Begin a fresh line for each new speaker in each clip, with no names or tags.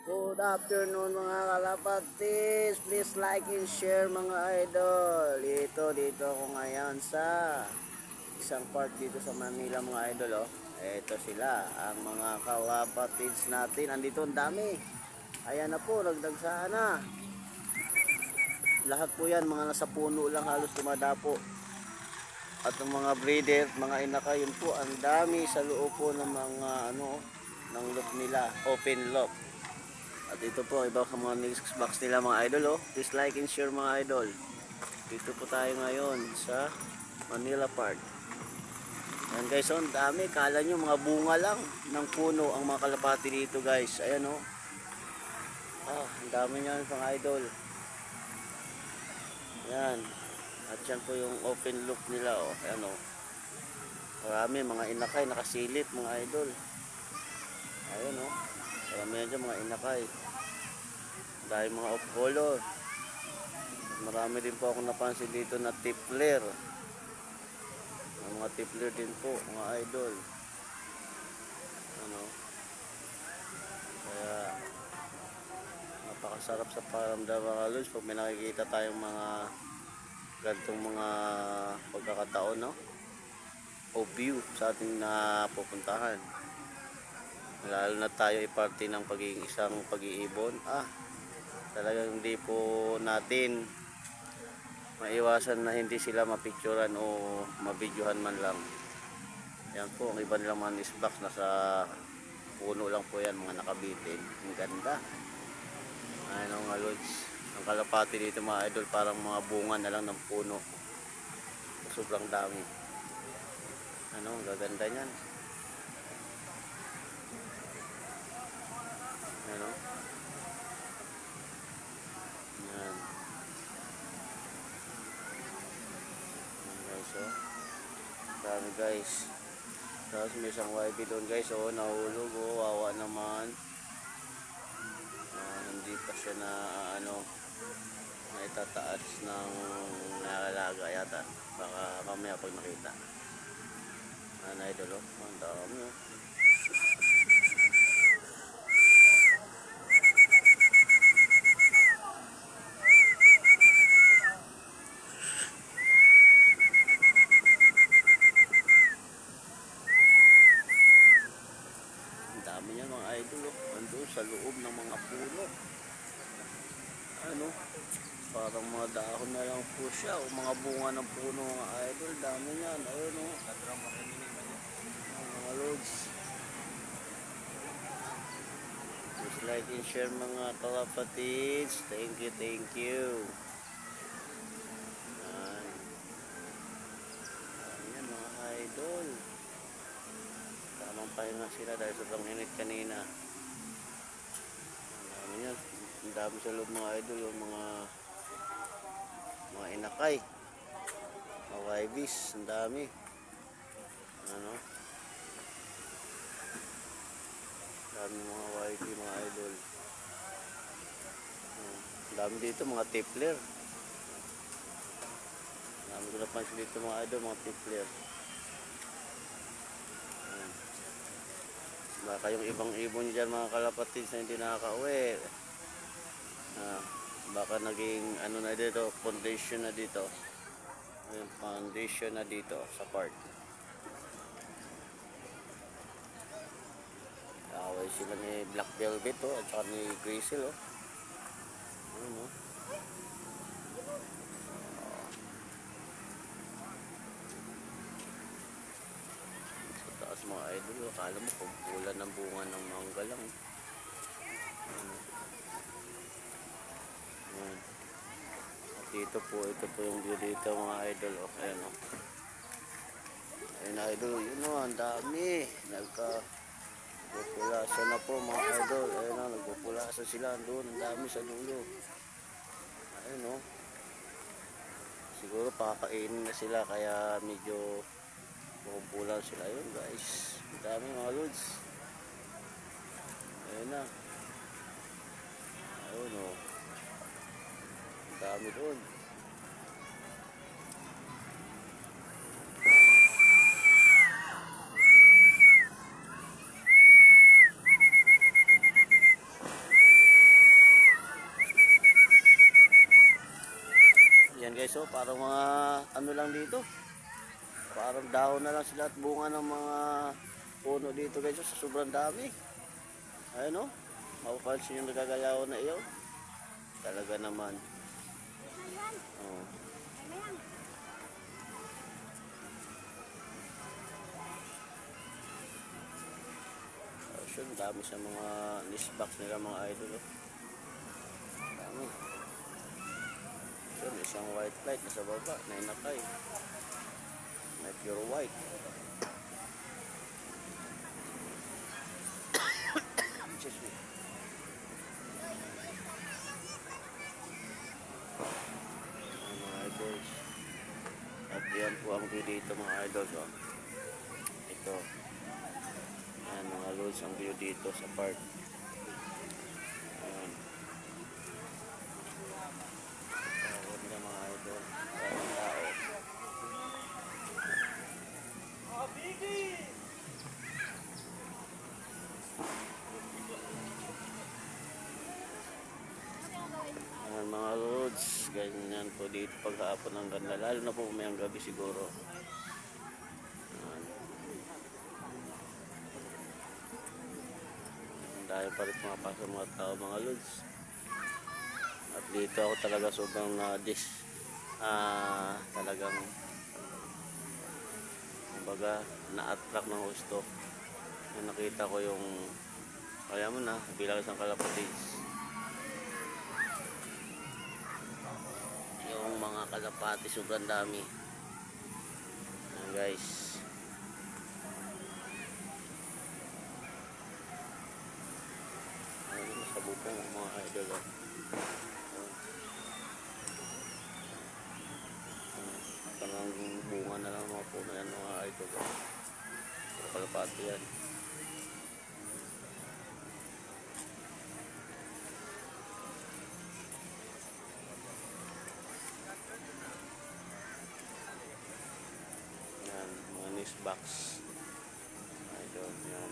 Good afternoon mga kalapatis. Please like and share mga idol. Dito ako ngayon sa isang park dito sa Manila mga idol. Oh. Ito sila ang mga kalapatids natin. Andito ang dami. Ayan na po, nagdagsaan na. Lahat po yan mga nasa puno lang halos dumadapo. At ang mga breeder, mga inaka, yun po ang dami sa loob po ng mga ng loop nila, open loop. At ito po iba sa mga next box nila mga idol. Oh. Please like and share mga idol. Dito po tayo ngayon sa Manila Park. Ayan guys, oh, ang dami. Kala nyo mga bunga lang ng puno ang mga kalapati dito guys. Ayan oh. Ang dami nyan mga idol. Ayan. At yan po yung open loop nila. Oh. Ayan oh. Marami mga inakay nakasilip mga idol. Ayan oh. Marami yan dyan mga inakay. Dahil mga off color. Marami din po akong napansin dito na tipler. Mga tipler din po mga idol. Ano? Kaya napakasarap sa paramdam mga lods pag may nakikita tayong mga gantong mga pagkakataon, no? O view sa ating napupuntahan. Lalo na tayo iparte ng pagiging isang pag-iibon. Talagang hindi po natin maiwasan na hindi sila mapicturan o mabidyohan man lang. Yan po, ang iba nilang mga isbox nasa puno lang po yan, mga nakabitin. Ang ganda. Ayun mga lods. Ang kalapati dito mga idol, parang mga bunga na lang ng puno. Sobrang dami. Ang gaganda niyan. Ano? Yan. Guys, oh. Dami guys. Tapos may isang YB doon guys, oh, nahulog, oh, wawa naman. Hindi pa siya na naitataas ng nakalaga yata. Baka mamaya pag nakita. Idol, oh. Ang dami, oh. Dami niya mga idol, oh. Andun sa loob ng mga puno. Parang mga dahon na lang po siya o mga bunga ng puno mga idol. Dami niyan. Ayun o. Mga loads. Please like and share mga kalapatids. Thank you, thank you. Ayan mga idol. Tamang pahinga sila dahil sobrang init kanina. Ang dami sa loob mga idol, yung mga inakay, mga YBs, ang dami. Dami mga YB mga idol. Ang dami dito mga tipler. Ang dami ko napansin dito mga idol, mga tipler. Baka yung ibang ibon dyan mga kalapatids na hindi nakaka-uwi. Baka naging na dito, foundation na dito. Yung foundation na dito sa park. Away sila ni Black Velvet, oh, at saka ni Grizzle, oh. Ayun, oh. Sa taas mga idol, oh. Akala mo pagpula ng bunga ng mangga lang. Ito po yung view dito mga idol, oh. Ayan, oh. Ayan idol, yun, oh, ang dami. Nagpupulasa na po mga idol. Ayan, oh, nagpupulasa sila doon. Ang dami sa dulo. Ayan, oh. Siguro pakakainin na sila kaya medyo pupulan sila. Ayun guys, ang dami mga lods. Ayan na. Ayun, oh. Ang dami doon. guys, oh, parang mga ano lang dito. Parang dahon na lang sila at bunga ng mga puno dito guys, oh, sa sobrang dami. Ayun, oh. Mapapansin yung nagagalaw na iyon. Talaga naman. Oh. Ang dami sa mga list box nila mga idol, oh. Dami. Yun, isang white light nasa baba, nainakay. May pure white. Excuse me. Mga idols. At yan po ang view dito mga idols, oh. Ito. Ayan mga loads ang view dito sa park. Ayan. Tawag na mga idol. Maraming tao. Ayan mga loads. Ganyan po dito paghapon ng ganda. Lalo na po may ang gabi siguro. Dahil pa rin pumapasok mga tao mga lods. At dito ako talaga sobrang talagang kumbaga na-attract ng gusto. Nakita ko yung kaya mo na bilang isang kalapatids. Yung mga kalapati sobrang dami. Ayan guys. Sa bubong mga idol, oh. Parang bunga na lang mga puno yan mga idol, oh. Kalapati yan. Yan mga news box idol yan.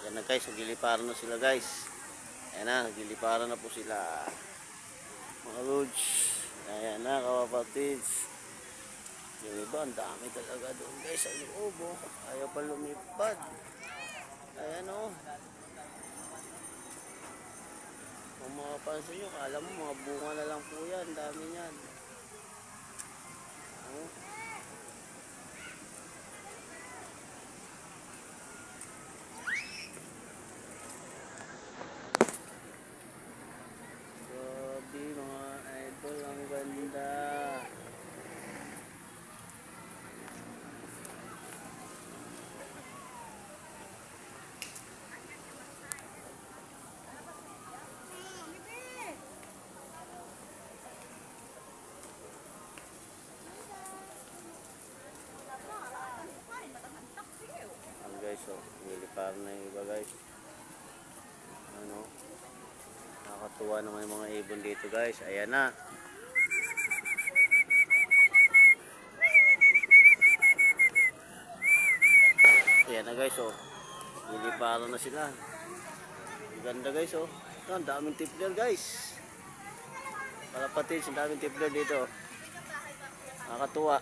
Yan na guys, nagliliparan na sila guys. Ayan na, nagliliparan na po sila mga lods. Ayan na kapapatids. Yung iba, ang dami talaga doon guys sa loob, oh. Ayaw pa lumipad. Ayan, oh. Kung makapansin nyo, kala mo mga bunga na lang po yan. Dami yan. Oh. Grabe mga idol, ang ganda. Guys, oh, nilipar na yung iba guys. Ano, nakakatuwa naman yung mga ibon dito guys. Ayan na. Ayan na guys, oh, niliparan na sila. Ang ganda guys, oh. Ang daming tipler guys. Kalapatids, ang daming tipler dito. Nakakatuwa.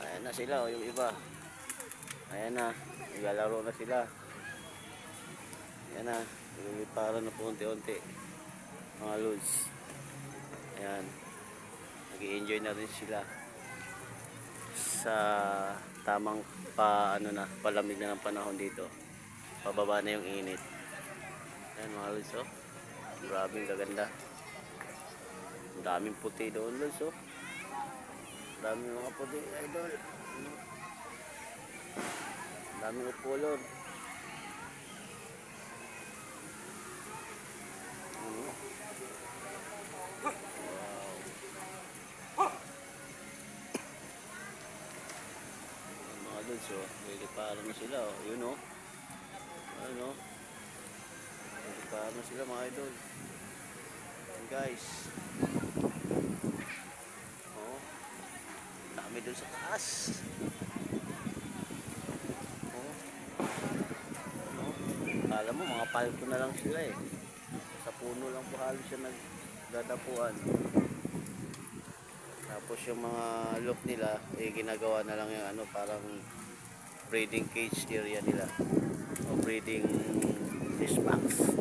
Ayan na sila, oh, yung iba. Ayan na, naglalaro na sila. Ayan na, nililiparan na po unti-unti mga lods. Ayan, nag-i-enjoy na rin sila sa tamang palamig na ng panahon dito. Pababa na yung init. Ayan mga lods, oh. Grabing kaganda. Ang daming puti doon lods, oh. Dami mga puti, idol. Ano? Dami upulon. Ano? Mga lods, oh. Liliparan na sila, oh. Yun, oh. Ano? Liliparan na sila, mga idol. Yan, guys. Oh. Dami dun sa taas. Oh. Oh. Kala mo, mga palko na lang sila, eh. Sa puno lang po halos siya nagdadapuan. Tapos yung mga look nila, eh, ginagawa na lang yung ano, parang breeding cage area nila. O breeding fish box.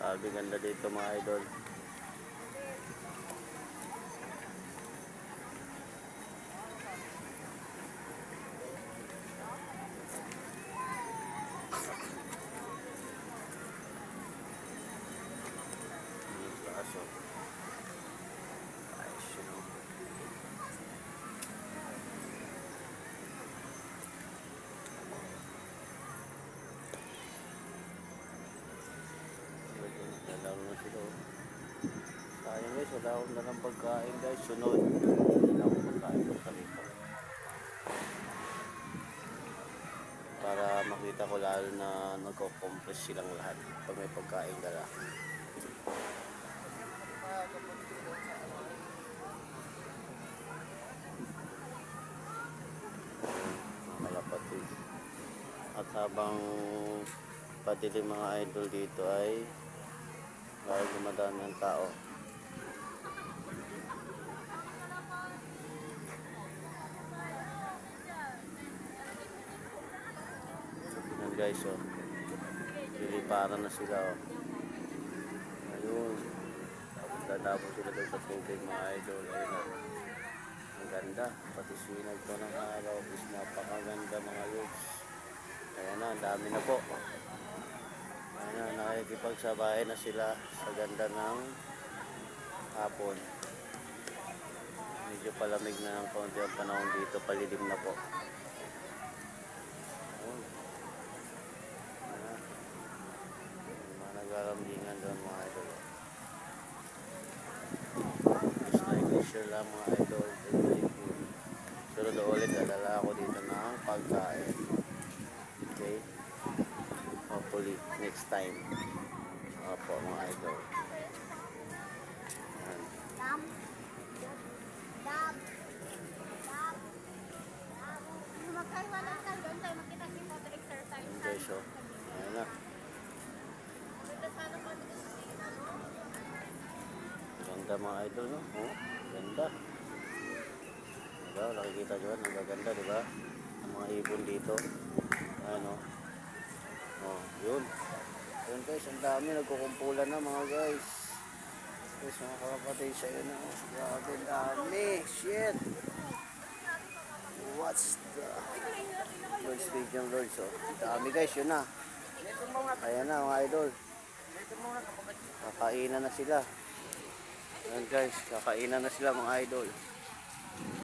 Sabi ganda dito mga idol. Kaso ayos yun, oh. Naglalaro na sila, oh. Sayang guys, wala akong dalang pagkain guys. Sunod, wala akong pagkain pagkalito para makita ko lalo na nagko-compress silang lahat pag may pagkain dala. Malapatid. At habang padilim mga idol dito ay lalo dumadami ang tao. Yan guys, oh. Liliparan na sila, oh. Ayun. Tapos dadabo sila doon sa tubig mga idol. Ayun, oh. Ang ganda. Pati sinag ko ng araw is napakaganda mga lods. Ayan na, ang dami na po. Ayan na, nakikipagsabay na sila sa ganda ng hapon. Medyo palamig na ng konti ang panahon dito, palilim na po. Ayun. Ayan. Mga naglalambingan doon mga idol. Just like this share lang mga idol. Thank you. Sunod ulit, dadala ako dito ng pagkain. Okay? Hopefully, next time. Opo mga idol. Ayan. Ayan guys, oh. Ayan na. Ganda mga idol, no? Oh, ganda. Diba? Nakikita nyo, ang gaganda, diba? Ang mga ibon dito. Ayan, oh. Oh, yun. Yun guys, ang dami. Nagkukumpulan na mga guys. Guys, mga kapatid sa yun, oh. Grabe, dami. Shit. What's the... Lord's Stadium Lords, oh. Dami guys, yun na. Ayan na mga idol. Kakainan na sila. Ayan guys, kakainan na sila mga idol.